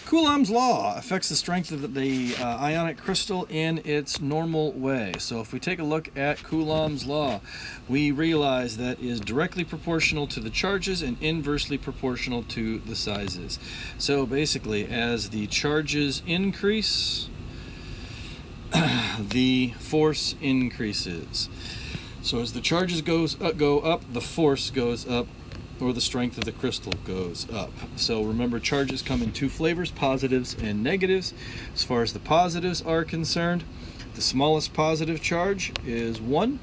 Coulomb's law affects the strength of the ionic crystal in its normal way. So if we take a look at Coulomb's law, we realize that is directly proportional to the charges and inversely proportional to the sizes. So basically, as the charges increase, the force increases. So as the charges go up, the force goes up, or the strength of the crystal goes up. So remember, charges come in two flavors, positives and negatives. As far as the positives are concerned, the smallest positive charge is 1,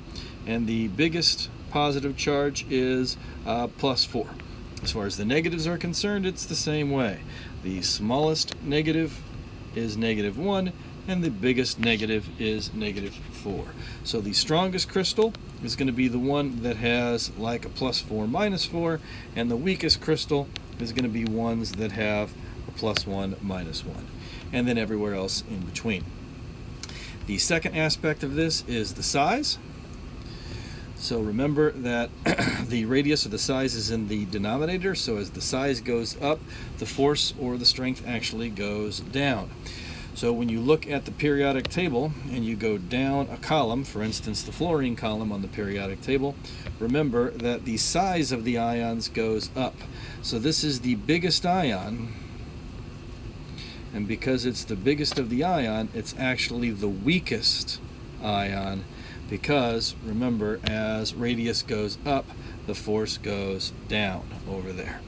and the biggest positive charge is +4. As far as the negatives are concerned, it's the same way. The smallest negative is -1, and the biggest negative is -4. So the strongest crystal is going to be the one that has like a +4, -4, and the weakest crystal is going to be ones that have a +1, -1, and then everywhere else in between. The second aspect of this is the size. So remember that the radius of the size is in the denominator, so as the size goes up, the force or the strength actually goes down. So when you look at the periodic table and you go down a column, for instance the fluorine column on the periodic table, remember that the size of the ions goes up. So this is the biggest ion, and because it's the biggest of the ion, it's actually the weakest ion, because remember, as radius goes up, the force goes down over there.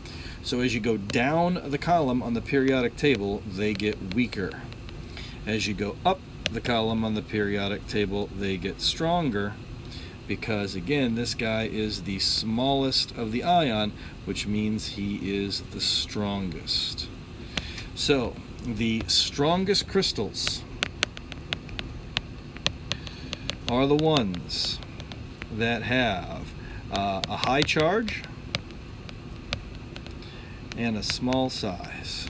So as you go down the column on the periodic table, they get weaker. As you go up the column on the periodic table, they get stronger, because again, this guy is the smallest of the ion, which means he is the strongest. So the strongest crystals are the ones that have a high charge and a small size.